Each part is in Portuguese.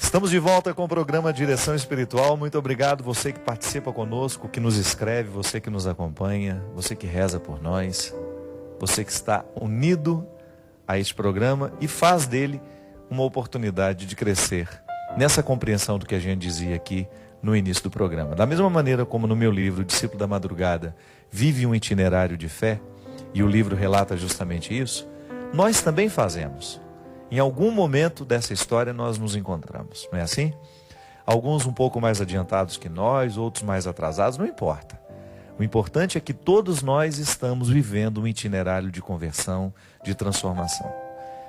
Estamos de volta com o programa Direção Espiritual. Muito obrigado você que participa conosco, que nos escreve, você que nos acompanha, você que reza por nós, você que está unido a este programa e faz dele uma oportunidade de crescer nessa compreensão do que a gente dizia aqui no início do programa. Da mesma maneira como no meu livro, Discípulo da Madrugada, vive um itinerário de fé, e o livro relata justamente isso, nós também fazemos. Em algum momento dessa história nós nos encontramos, não é assim? Alguns um pouco mais adiantados que nós, outros mais atrasados, não importa. O importante é que todos nós estamos vivendo um itinerário de conversão, de transformação.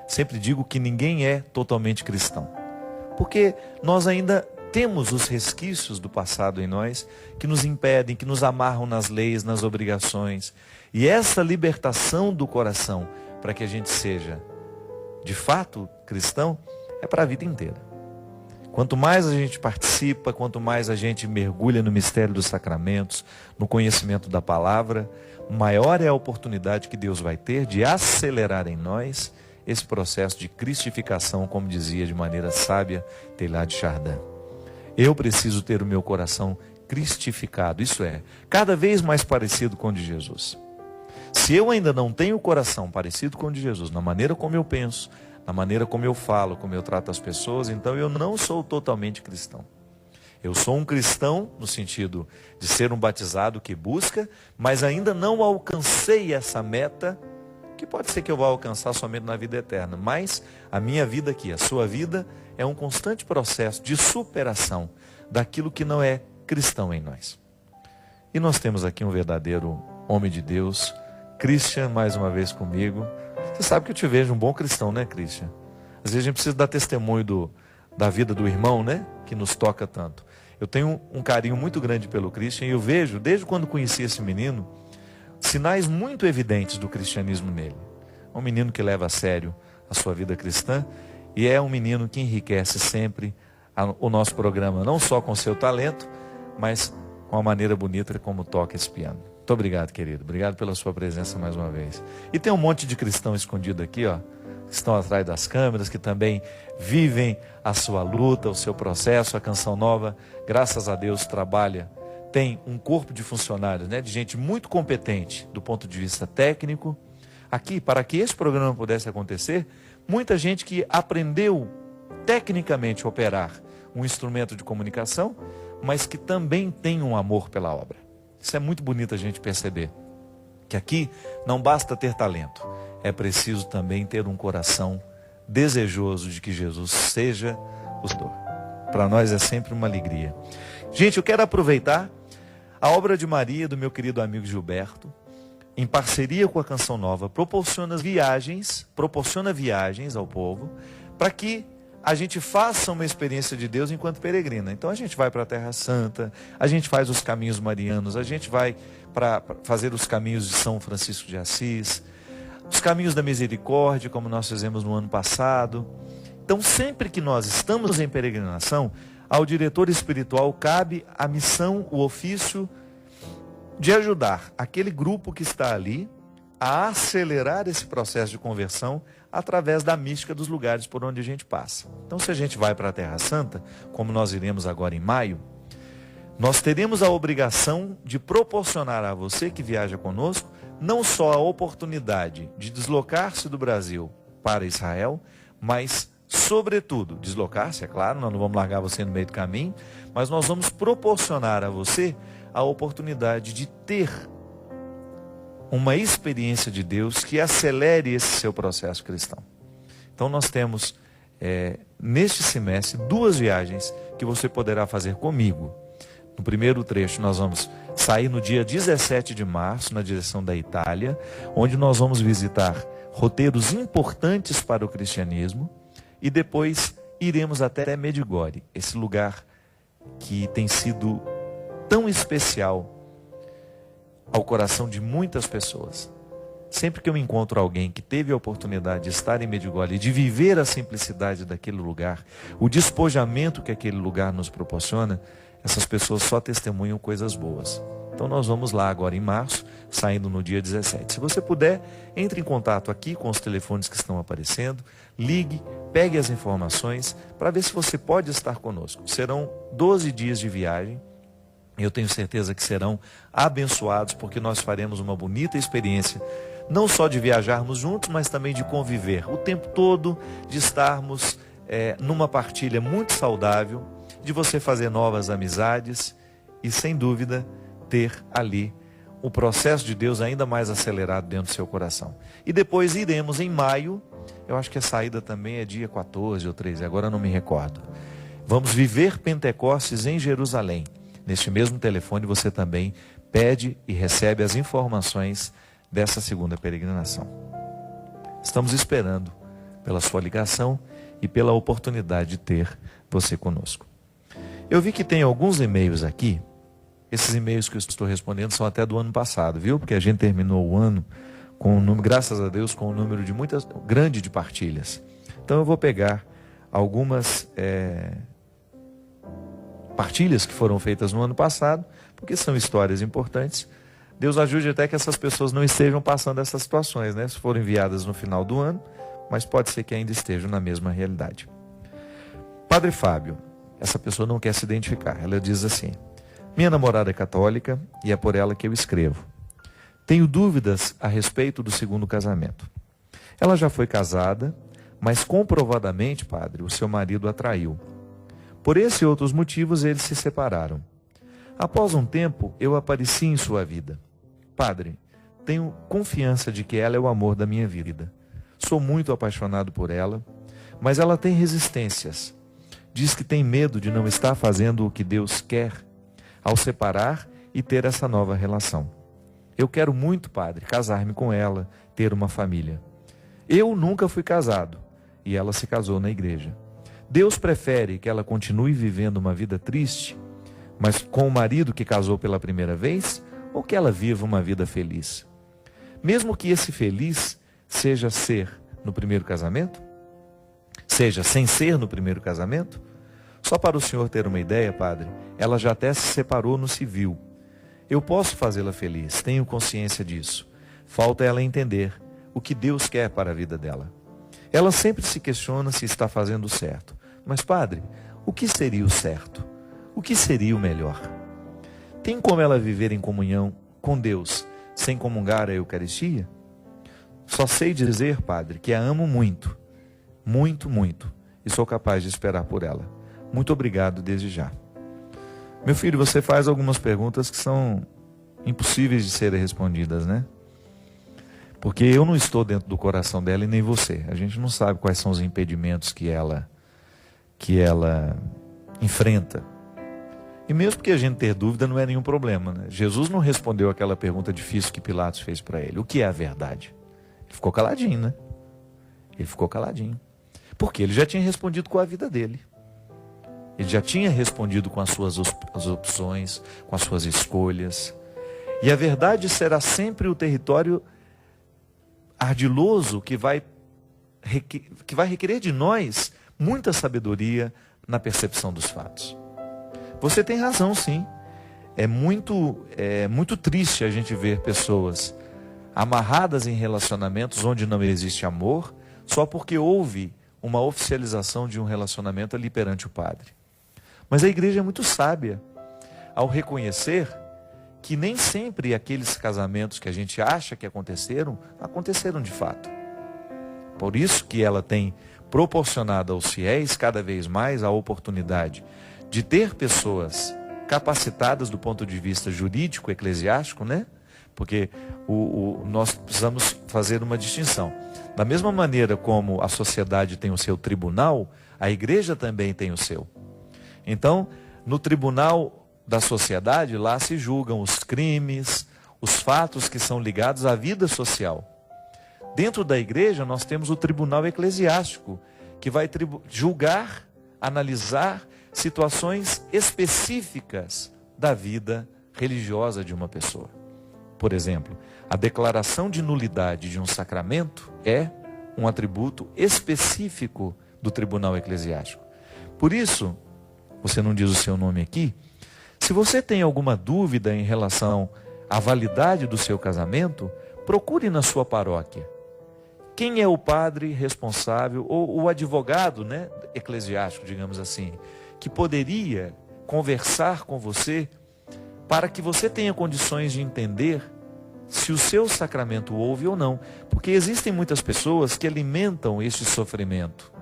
Sempre digo que ninguém é totalmente cristão, porque nós ainda temos os resquícios do passado em nós que nos impedem, que nos amarram nas leis, nas obrigações. E essa libertação do coração para que a gente seja de fato cristão, é para a vida inteira. Quanto mais a gente participa, quanto mais a gente mergulha no mistério dos sacramentos, no conhecimento da palavra, maior é a oportunidade que Deus vai ter de acelerar em nós esse processo de cristificação, como dizia de maneira sábia Teilhard de Chardin. Eu preciso ter o meu coração cristificado, isso é, cada vez mais parecido com o de Jesus. Se eu ainda não tenho o coração parecido com o de Jesus, na maneira como eu penso, na maneira como eu falo, como eu trato as pessoas, então eu não sou totalmente cristão. Eu sou um cristão no sentido de ser um batizado que busca, mas ainda não alcancei essa meta, que pode ser que eu vá alcançar somente na vida eterna. Mas a minha vida aqui, a sua vida, é um constante processo de superação daquilo que não é cristão em nós. E nós temos aqui um verdadeiro homem de Deus, Christian, mais uma vez comigo. Você sabe que eu te vejo um bom cristão, né, Christian? Às vezes a gente precisa dar testemunho da vida do irmão, né, que nos toca tanto. Eu tenho um carinho muito grande pelo Christian e eu vejo, desde quando conheci esse menino, sinais muito evidentes do cristianismo nele. É um menino que leva a sério a sua vida cristã e é um menino que enriquece sempre o nosso programa, não só com seu talento, mas com a maneira bonita como toca esse piano. Muito obrigado, querido. Obrigado pela sua presença mais uma vez. E tem um monte de cristão escondido aqui, ó, que estão atrás das câmeras, que também vivem a sua luta, o seu processo. A Canção Nova, graças a Deus, trabalha. Tem um corpo de funcionários, né, de gente muito competente do ponto de vista técnico. Aqui, para que esse programa pudesse acontecer, muita gente que aprendeu tecnicamente a operar um instrumento de comunicação, mas que também tem um amor pela obra. Isso é muito bonito a gente perceber, que aqui não basta ter talento, é preciso também ter um coração desejoso de que Jesus seja o Senhor. Para nós é sempre uma alegria. Gente, eu quero aproveitar a obra de Maria, do meu querido amigo Gilberto, em parceria com a Canção Nova, proporciona viagens ao povo, para que a gente faça uma experiência de Deus enquanto peregrina. Então a gente vai para a Terra Santa, a gente faz os caminhos marianos, a gente vai para fazer os caminhos de São Francisco de Assis, os caminhos da misericórdia, como nós fizemos no ano passado. Então sempre que nós estamos em peregrinação, ao diretor espiritual cabe a missão, o ofício de ajudar aquele grupo que está ali a acelerar esse processo de conversão através da mística dos lugares por onde a gente passa. Então, se a gente vai para a Terra Santa, como nós iremos agora em maio, nós teremos a obrigação de proporcionar a você que viaja conosco, não só a oportunidade de deslocar-se do Brasil para Israel, mas, sobretudo, deslocar-se, é claro, nós não vamos largar você no meio do caminho, mas nós vamos proporcionar a você a oportunidade de ter uma experiência de Deus que acelere esse seu processo cristão. Então nós temos, neste semestre, 2 viagens que você poderá fazer comigo. No primeiro trecho nós vamos sair no dia 17 de março, na direção da Itália, onde nós vamos visitar roteiros importantes para o cristianismo, e depois iremos até Medjugorje, esse lugar que tem sido tão especial ao coração de muitas pessoas. Sempre que eu encontro alguém que teve a oportunidade de estar em Medjugorje, de viver a simplicidade daquele lugar, o despojamento que aquele lugar nos proporciona, essas pessoas só testemunham coisas boas. Então nós vamos lá agora em março, saindo no dia 17. Se você puder, entre em contato aqui com os telefones que estão aparecendo, ligue, pegue as informações para ver se você pode estar conosco. Serão 12 dias de viagem. Eu tenho certeza que serão abençoados, porque nós faremos uma bonita experiência, não só de viajarmos juntos, mas também de conviver o tempo todo, de estarmos numa partilha muito saudável, de você fazer novas amizades e, sem dúvida, ter ali o processo de Deus ainda mais acelerado dentro do seu coração. E depois iremos em maio, eu acho que a saída também é dia 14 ou 13, agora não me recordo. Vamos viver Pentecostes em Jerusalém. Neste mesmo telefone você também pede e recebe as informações dessa segunda peregrinação. Estamos esperando pela sua ligação e pela oportunidade de ter você conosco. Eu vi que tem alguns e-mails aqui. Esses e-mails que eu estou respondendo são até do ano passado, viu? Porque a gente terminou o ano com um número, graças a Deus, com um número grande de partilhas. Então eu vou pegar algumas partilhas que foram feitas no ano passado, porque são histórias importantes. Deus ajude até que essas pessoas não estejam passando essas situações, né? Se foram enviadas no final do ano, mas pode ser que ainda estejam na mesma realidade. Padre Fábio, essa pessoa não quer se identificar. Ela diz assim: minha namorada é católica e é por ela que eu escrevo. Tenho dúvidas a respeito do segundo casamento. Ela já foi casada, mas comprovadamente, padre, o seu marido a traiu. Por esse e outros motivos, eles se separaram. Após um tempo, eu apareci em sua vida. Padre, tenho confiança de que ela é o amor da minha vida. Sou muito apaixonado por ela, mas ela tem resistências. Diz que tem medo de não estar fazendo o que Deus quer ao separar e ter essa nova relação. Eu quero muito, padre, casar-me com ela, ter uma família. Eu nunca fui casado e ela se casou na igreja. Deus prefere que ela continue vivendo uma vida triste, mas com o marido que casou pela primeira vez, ou que ela viva uma vida feliz? Mesmo que esse feliz seja ser no primeiro casamento, seja sem ser no primeiro casamento. Só para o senhor ter uma ideia, padre, ela já até se separou no civil. Eu posso fazê-la feliz, tenho consciência disso. Falta ela entender o que Deus quer para a vida dela. Ela sempre se questiona se está fazendo o certo. Mas, padre, o que seria o certo? O que seria o melhor? Tem como ela viver em comunhão com Deus sem comungar a Eucaristia? Só sei dizer, padre, que a amo muito, muito, muito, e sou capaz de esperar por ela. Muito obrigado desde já. Meu filho, você faz algumas perguntas que são impossíveis de serem respondidas, né? Porque eu não estou dentro do coração dela e nem você. A gente não sabe quais são os impedimentos que ela enfrenta. E mesmo que a gente ter dúvida, não é nenhum problema, né? Jesus não respondeu aquela pergunta difícil que Pilatos fez para ele. O que é a verdade? Ele ficou caladinho, né? Ele ficou caladinho. Porque ele já tinha respondido com a vida dele. Ele já tinha respondido com as suas as opções, com as suas escolhas. E a verdade será sempre o território ardiloso que vai requerer de nós muita sabedoria na percepção dos fatos. Você tem razão, sim. É muito triste a gente ver pessoas amarradas em relacionamentos onde não existe amor, só porque houve uma oficialização de um relacionamento ali perante o padre. Mas a igreja é muito sábia ao reconhecer que nem sempre aqueles casamentos que a gente acha que aconteceram de fato. Por isso que ela tem proporcionado aos fiéis cada vez mais a oportunidade de ter pessoas capacitadas do ponto de vista jurídico, eclesiástico, né? Porque nós precisamos fazer uma distinção. Da mesma maneira como a sociedade tem o seu tribunal, a igreja também tem o seu. Então, no tribunal da sociedade, lá se julgam os crimes, os fatos que são ligados à vida social. Dentro da igreja, nós temos o tribunal eclesiástico, que vai julgar, analisar situações específicas da vida religiosa de uma pessoa. Por exemplo, a declaração de nulidade de um sacramento é um atributo específico do tribunal eclesiástico. Por isso, você não diz o seu nome aqui, se você tem alguma dúvida em relação à validade do seu casamento, procure na sua paróquia quem é o padre responsável, ou o advogado, né, eclesiástico, digamos assim, que poderia conversar com você para que você tenha condições de entender se o seu sacramento ouve ou não. Porque existem muitas pessoas que alimentam este sofrimento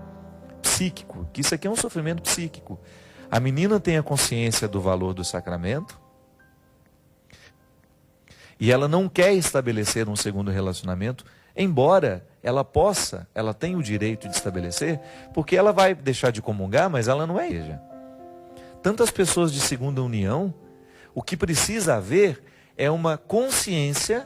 psíquico, que isso aqui é um sofrimento psíquico. A menina tem a consciência do valor do sacramento e ela não quer estabelecer um segundo relacionamento, embora ela tenha o direito de estabelecer, porque ela vai deixar de comungar, mas ela não é igreja. Tantas pessoas de segunda união, o que precisa haver é uma consciência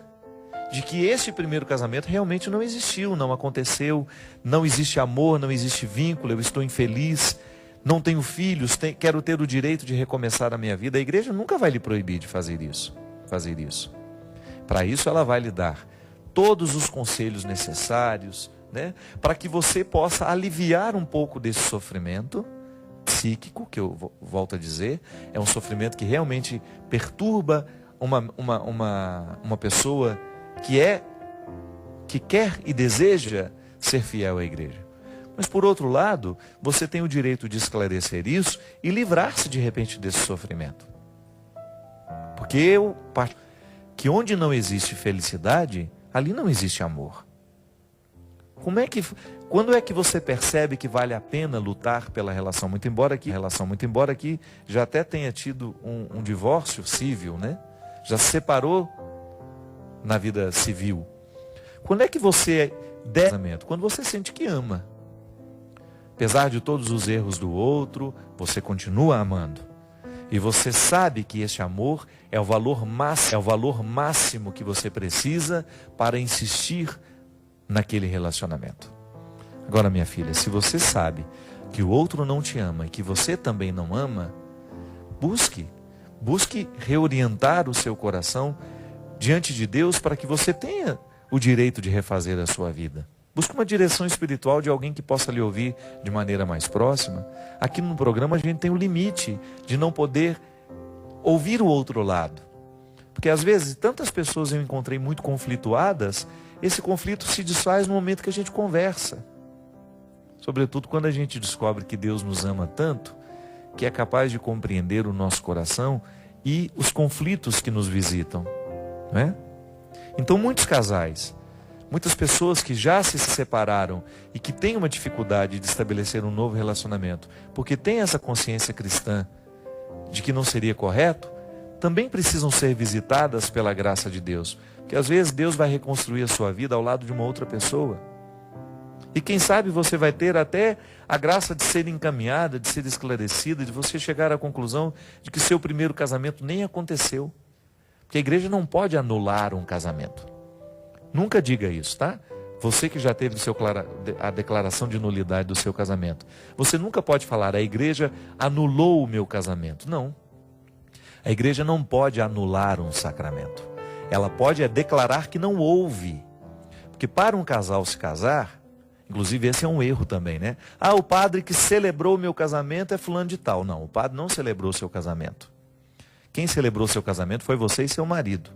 de que este primeiro casamento realmente não existiu, não aconteceu, não existe amor, não existe vínculo, eu estou infeliz, não tenho filhos, quero ter o direito de recomeçar a minha vida. A igreja nunca vai lhe proibir de fazer isso. Para isso ela vai lhe dar todos os conselhos necessários, né, para que você possa aliviar um pouco desse sofrimento psíquico, que eu volto a dizer, é um sofrimento que realmente perturba uma pessoa que quer e deseja ser fiel à igreja. Mas por outro lado, você tem o direito de esclarecer isso e livrar-se de repente desse sofrimento. Porque que onde não existe felicidade, ali não existe amor. Quando é que você percebe que vale a pena lutar pela relação? Muito embora aqui já até tenha tido um divórcio civil, né? Já se separou na vida civil. Quando é que você casamento? Quando você sente que ama. Apesar de todos os erros do outro, você continua amando. E você sabe que este amor é o valor máximo que você precisa para insistir naquele relacionamento. Agora, minha filha, se você sabe que o outro não te ama e que você também não ama, busque reorientar o seu coração diante de Deus para que você tenha o direito de refazer a sua vida. Busque uma direção espiritual de alguém que possa lhe ouvir de maneira mais próxima. Aqui no programa a gente tem o limite de não poder ouvir o outro lado. Porque às vezes tantas pessoas eu encontrei muito conflituadas, esse conflito se desfaz no momento que a gente conversa. Sobretudo quando a gente descobre que Deus nos ama tanto, que é capaz de compreender o nosso coração e os conflitos que nos visitam, não é? Então muitos casais, muitas pessoas que já se separaram e que têm uma dificuldade de estabelecer um novo relacionamento, porque têm essa consciência cristã de que não seria correto, também precisam ser visitadas pela graça de Deus. Porque às vezes Deus vai reconstruir a sua vida ao lado de uma outra pessoa. E quem sabe você vai ter até a graça de ser encaminhada, de ser esclarecida, de você chegar à conclusão de que seu primeiro casamento nem aconteceu. Porque a igreja não pode anular um casamento. Nunca diga isso, tá? Você que já teve a declaração de nulidade do seu casamento. Você nunca pode falar, a igreja anulou o meu casamento. Não. A igreja não pode anular um sacramento. Ela pode declarar que não houve. Porque para um casal se casar, inclusive esse é um erro também, né? Ah, o padre que celebrou o meu casamento é fulano de tal. Não, o padre não celebrou o seu casamento. Quem celebrou o seu casamento foi você e seu marido.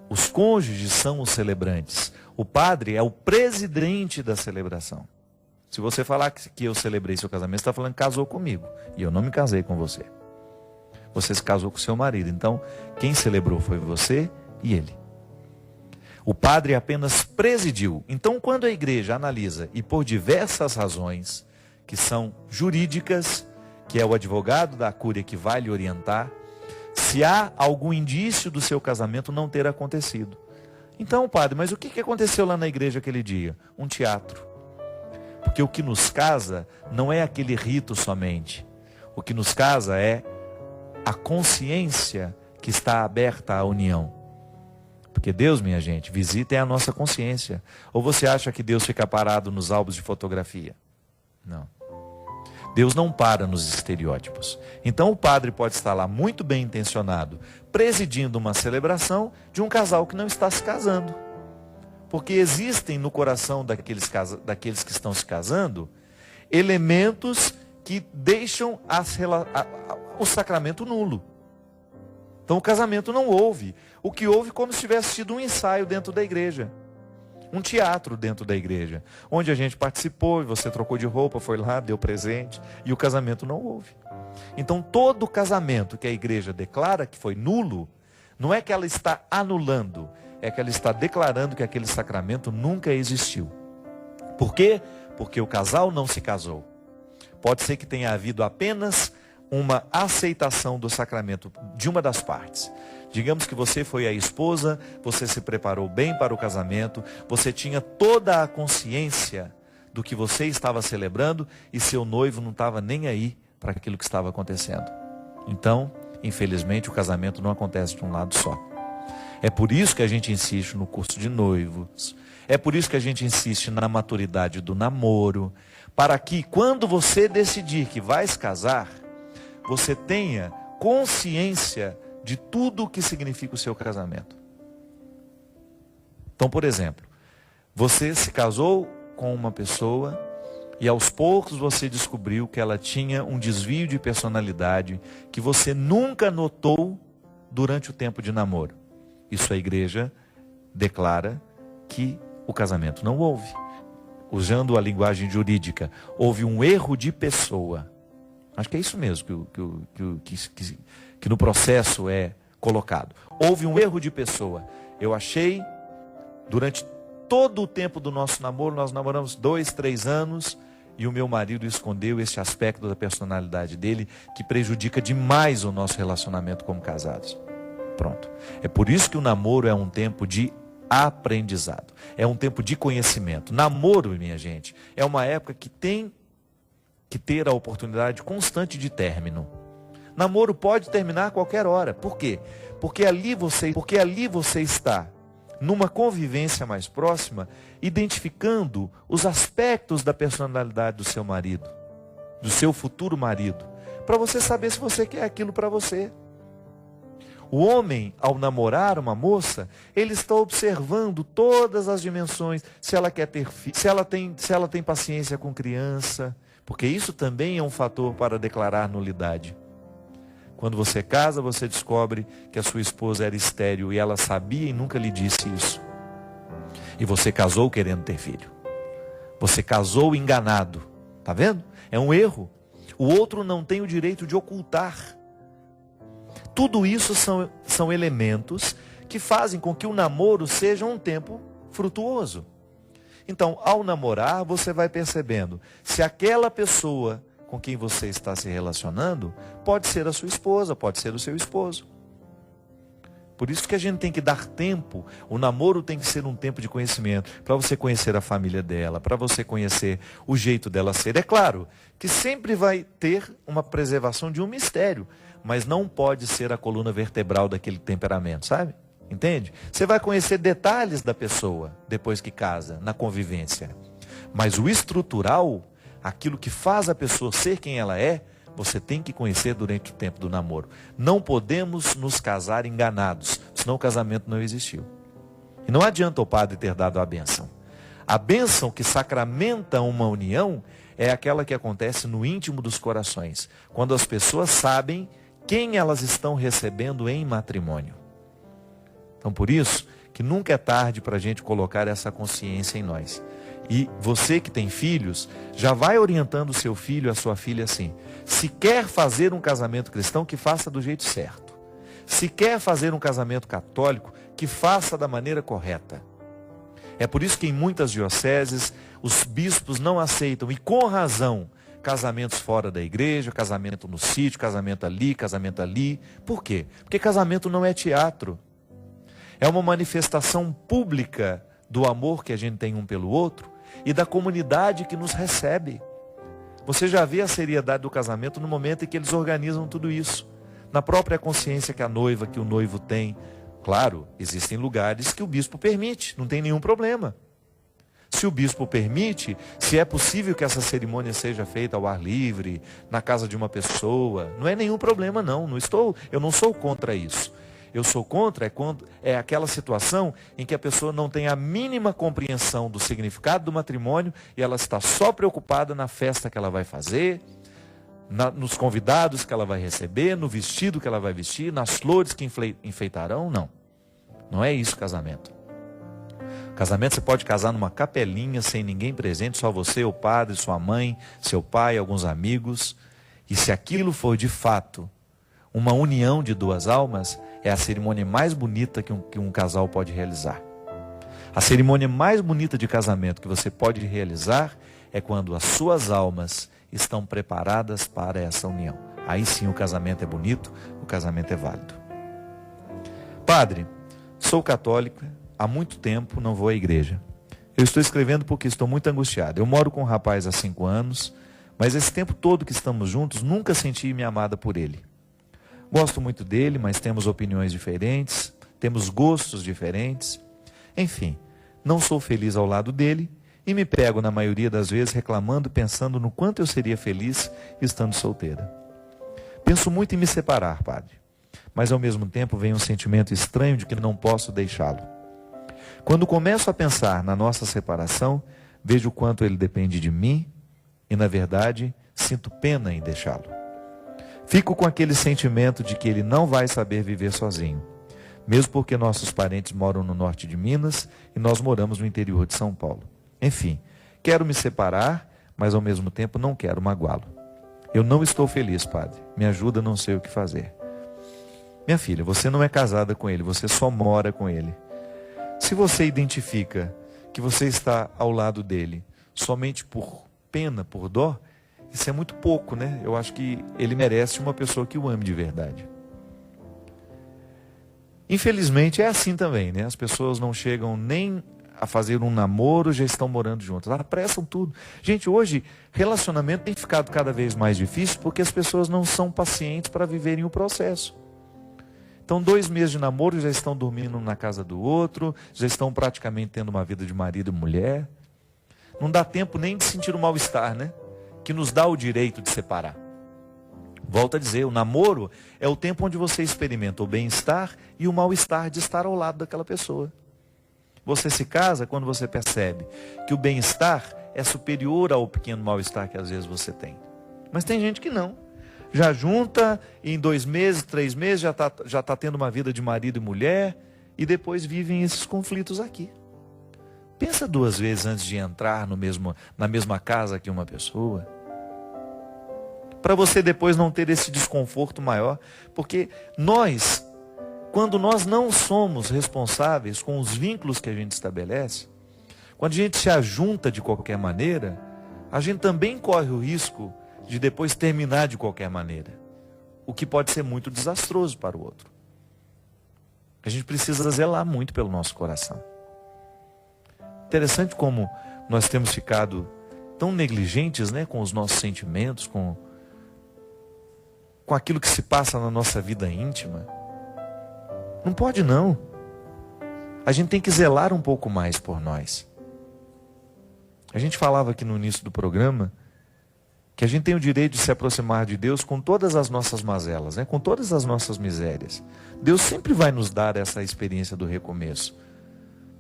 Os cônjuges são os celebrantes. O padre é o presidente da celebração. Se você falar que eu celebrei seu casamento, você está falando que casou comigo. E eu não me casei com você. Você se casou com seu marido. Então, quem celebrou foi você e ele. O padre apenas presidiu. Então, quando a igreja analisa, e por diversas razões, que são jurídicas, que é o advogado da cúria que vai lhe orientar, se há algum indício do seu casamento não ter acontecido. Então, padre, mas o que aconteceu lá na igreja aquele dia? Um teatro. Porque o que nos casa não é aquele rito somente. O que nos casa é a consciência que está aberta à união. Porque Deus, minha gente, visita a nossa consciência. Ou você acha que Deus fica parado nos álbuns de fotografia? Não. Deus não para nos estereótipos. Então o padre pode estar lá muito bem intencionado, presidindo uma celebração de um casal que não está se casando. Porque existem no coração daqueles que estão se casando, elementos que deixam o sacramento nulo. Então o casamento não houve. O que houve como se tivesse sido um ensaio dentro da igreja. um teatro dentro da igreja, onde a gente participou, e você trocou de roupa, foi lá, deu presente, e o casamento não houve. Então todo casamento que a igreja declara que foi nulo, não é que ela está anulando, é que ela está declarando que aquele sacramento nunca existiu. Por quê? Porque o casal não se casou. Pode ser que tenha havido apenas uma aceitação do sacramento de uma das partes. Digamos que você foi a esposa, você se preparou bem para o casamento, você tinha toda a consciência do que você estava celebrando e seu noivo não estava nem aí para aquilo que estava acontecendo. Então, infelizmente, o casamento não acontece de um lado só. É por isso que a gente insiste no curso de noivos, é por isso que a gente insiste na maturidade do namoro, para que quando você decidir que vai se casar, você tenha consciência de tudo o que significa o seu casamento. Então, por exemplo, você se casou com uma pessoa e aos poucos você descobriu que ela tinha um desvio de personalidade que você nunca notou durante o tempo de namoro. Isso a igreja declara que o casamento não houve. Usando a linguagem jurídica, houve um erro de pessoa. Acho que é isso mesmo que no processo é colocado. Houve um erro de pessoa. Eu achei, durante todo o tempo do nosso namoro, nós namoramos 2, 3 anos, e o meu marido escondeu esse aspecto da personalidade dele, que prejudica demais o nosso relacionamento como casados. Pronto. É por isso que o namoro é um tempo de aprendizado. É um tempo de conhecimento. Namoro, minha gente, é uma época que tem que ter a oportunidade constante de término. Namoro pode terminar a qualquer hora. Por quê? Porque ali você está numa convivência mais próxima, identificando os aspectos da personalidade do seu marido, do seu futuro marido, para você saber se você quer aquilo para você. O homem, ao namorar uma moça, ele está observando todas as dimensões, se ela quer ter filho, se ela tem paciência com criança, porque isso também é um fator para declarar nulidade. Quando você casa, você descobre que a sua esposa era estéril e ela sabia e nunca lhe disse isso. E você casou querendo ter filho. Você casou enganado. Tá vendo? É um erro. O outro não tem o direito de ocultar. Tudo isso são elementos que fazem com que o namoro seja um tempo frutuoso. Então, ao namorar, você vai percebendo se aquela pessoa com quem você está se relacionando pode ser a sua esposa, pode ser o seu esposo. Por isso que a gente tem que dar tempo, o namoro tem que ser um tempo de conhecimento, para você conhecer a família dela, para você conhecer o jeito dela ser. É claro que sempre vai ter uma preservação de um mistério, mas não pode ser a coluna vertebral daquele temperamento, sabe? Entende? Você vai conhecer detalhes da pessoa depois que casa, na convivência. Mas o estrutural, aquilo que faz a pessoa ser quem ela é, você tem que conhecer durante o tempo do namoro. Não podemos nos casar enganados, senão o casamento não existiu. E não adianta o padre ter dado a bênção. A bênção que sacramenta uma união é aquela que acontece no íntimo dos corações, quando as pessoas sabem quem elas estão recebendo em matrimônio. Então, por isso, que nunca é tarde para a gente colocar essa consciência em nós. E você que tem filhos, já vai orientando o seu filho, a sua filha assim: se quer fazer um casamento cristão, que faça do jeito certo. Se quer fazer um casamento católico, que faça da maneira correta. É por isso que em muitas dioceses, os bispos não aceitam, e com razão, casamentos fora da igreja, casamento no sítio, casamento ali. Por quê? Porque casamento não é teatro. É uma manifestação pública do amor que a gente tem um pelo outro e da comunidade que nos recebe. Você já vê a seriedade do casamento no momento em que eles organizam tudo isso. Na própria consciência que a noiva, que o noivo tem. Claro, existem lugares que o bispo permite, não tem nenhum problema. Se o bispo permite, se é possível que essa cerimônia seja feita ao ar livre, na casa de uma pessoa, não é nenhum problema não. Eu não sou contra isso. Eu sou contra é aquela situação em que a pessoa não tem a mínima compreensão do significado do matrimônio e ela está só preocupada na festa que ela vai fazer, nos convidados que ela vai receber, no vestido que ela vai vestir, nas flores que enfeitarão. Não. Não é isso casamento. Casamento você pode casar numa capelinha, sem ninguém presente, só você, o padre, sua mãe, seu pai, alguns amigos. E se aquilo for de fato uma união de duas almas, é a cerimônia mais bonita que um casal pode realizar. A cerimônia mais bonita de casamento que você pode realizar é quando as suas almas estão preparadas para essa união. Aí sim o casamento é bonito, o casamento é válido. Padre, sou católico, há muito tempo não vou à igreja. Eu estou escrevendo porque estou muito angustiado. Eu moro com um rapaz há 5 anos, mas esse tempo todo que estamos juntos, nunca senti-me amada por ele. Gosto muito dele, mas temos opiniões diferentes, temos gostos diferentes. Enfim, não sou feliz ao lado dele e me pego, na maioria das vezes, reclamando, pensando no quanto eu seria feliz estando solteira. Penso muito em me separar, padre, mas ao mesmo tempo vem um sentimento estranho de que não posso deixá-lo. Quando começo a pensar na nossa separação, vejo o quanto ele depende de mim e, na verdade, sinto pena em deixá-lo. Fico com aquele sentimento de que ele não vai saber viver sozinho, mesmo porque nossos parentes moram no norte de Minas e nós moramos no interior de São Paulo. Enfim, quero me separar, mas ao mesmo tempo não quero magoá-lo. Eu não estou feliz, padre. Me ajuda, não sei o que fazer. Minha filha, você não é casada com ele, você só mora com ele. Se você identifica que você está ao lado dele somente por pena, por dó, isso é muito pouco, né? Eu acho que ele merece uma pessoa que o ame de verdade. Infelizmente é assim também, né? As pessoas não chegam nem a fazer um namoro, já estão morando juntas. Apressam tudo. Gente, hoje relacionamento tem ficado cada vez mais difícil porque as pessoas não são pacientes para viverem o processo. Então 2 meses de namoro já estão dormindo na casa do outro, já estão praticamente tendo uma vida de marido e mulher. Não dá tempo nem de sentir o mal-estar, né? Que nos dá o direito de separar. Volto a dizer, o namoro é o tempo onde você experimenta o bem-estar e o mal-estar de estar ao lado daquela pessoa. Você se casa quando você percebe que o bem-estar é superior ao pequeno mal-estar que às vezes você tem. Mas tem gente que não. Já junta, e em 2 meses, 3 meses, já tá tendo uma vida de marido e mulher, e depois vivem esses conflitos aqui. Pensa 2 vezes antes de entrar na mesma casa que uma pessoa. Para você depois não ter esse desconforto maior. Porque quando nós não somos responsáveis com os vínculos que a gente estabelece, quando a gente se ajunta de qualquer maneira, a gente também corre o risco de depois terminar de qualquer maneira. O que pode ser muito desastroso para o outro. A gente precisa zelar muito pelo nosso coração. Interessante como nós temos ficado tão negligentes, né, com os nossos sentimentos, com aquilo que se passa na nossa vida íntima. Não pode não. A gente tem que zelar um pouco mais por nós. A gente falava aqui no início do programa que a gente tem o direito de se aproximar de Deus com todas as nossas mazelas, né? Com todas as nossas misérias. Deus sempre vai nos dar essa experiência do recomeço.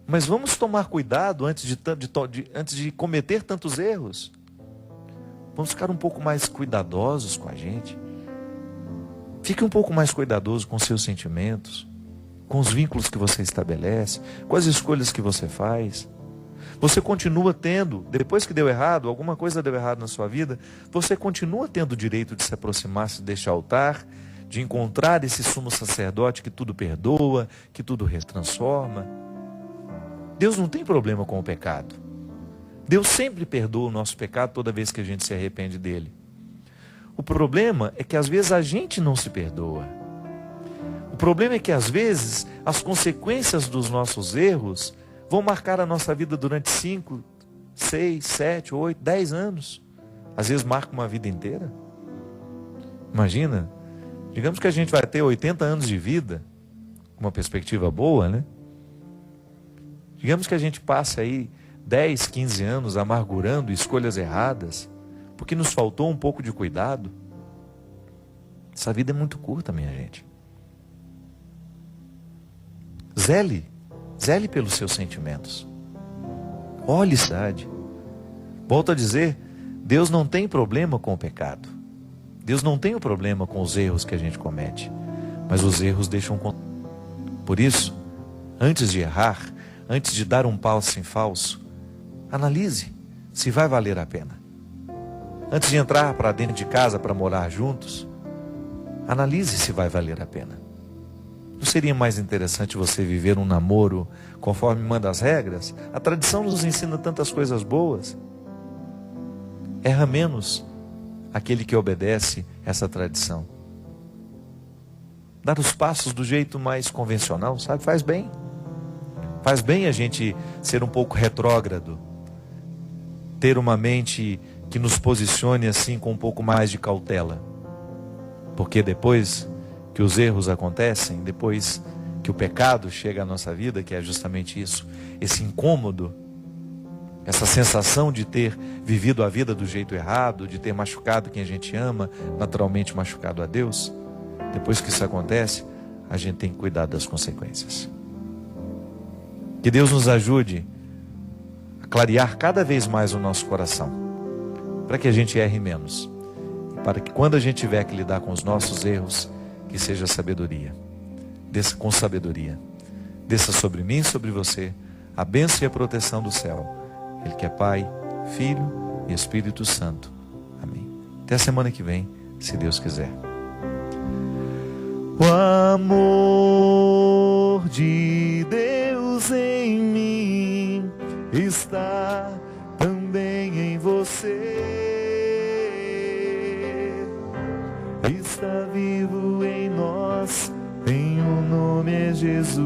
Mas vamos tomar cuidado antes de cometer tantos erros. Vamos ficar um pouco mais cuidadosos com a gente. Fique um pouco mais cuidadoso com seus sentimentos, com os vínculos que você estabelece, com as escolhas que você faz. Você continua tendo, depois que deu errado, alguma coisa deu errado na sua vida, você continua tendo o direito de se aproximar-se deste altar, de encontrar esse sumo sacerdote que tudo perdoa, que tudo retransforma. Deus não tem problema com o pecado. Deus sempre perdoa o nosso pecado toda vez que a gente se arrepende dele. O problema é que às vezes a gente não se perdoa. O problema é que às vezes as consequências dos nossos erros vão marcar a nossa vida durante 5, 6, 7, 8, 10 anos. Às vezes marca uma vida inteira. Imagina, digamos que a gente vai ter 80 anos de vida, uma perspectiva boa, né? Digamos que a gente passe aí 10, 15 anos amargurando escolhas erradas, porque nos faltou um pouco de cuidado. Essa vida é muito curta, minha gente. Zele pelos seus sentimentos. Olhe cidade. Volto a dizer, Deus não tem problema com o pecado. Deus não tem o problema com os erros que a gente comete. Mas os erros deixam... Por isso, antes de errar, antes de dar um passo em falso, analise se vai valer a pena. Antes de entrar para dentro de casa para morar juntos, analise se vai valer a pena. Não seria mais interessante você viver um namoro conforme manda as regras? A tradição nos ensina tantas coisas boas. Erra menos aquele que obedece essa tradição. Dar os passos do jeito mais convencional, sabe? Faz bem. Faz bem a gente ser um pouco retrógrado. Ter uma mente que nos posicione assim com um pouco mais de cautela. Porque depois que os erros acontecem, depois que o pecado chega à nossa vida, que é justamente isso, esse incômodo, essa sensação de ter vivido a vida do jeito errado, de ter machucado quem a gente ama, naturalmente machucado a Deus, depois que isso acontece, a gente tem que cuidar das consequências. Que Deus nos ajude a clarear cada vez mais o nosso coração, para que a gente erre menos, para que quando a gente tiver que lidar com os nossos erros, que seja sabedoria, desça com sabedoria, desça sobre mim e sobre você a bênção e a proteção do céu, Ele que é Pai, Filho e Espírito Santo. Amém. Até a semana que vem, se Deus quiser. O amor de Deus em mim está também em você. Está vivo em nós, tem um nome é Jesus.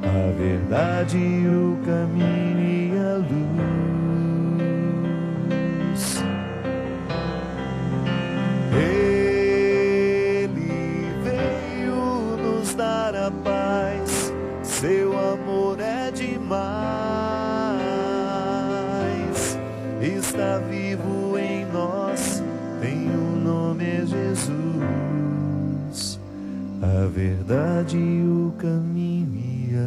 A verdade, o caminho e a luz. Ele veio nos dar a paz, seu amor é demais. Está vivo em nós, tem um nome é Jesus. A verdade, o caminho e a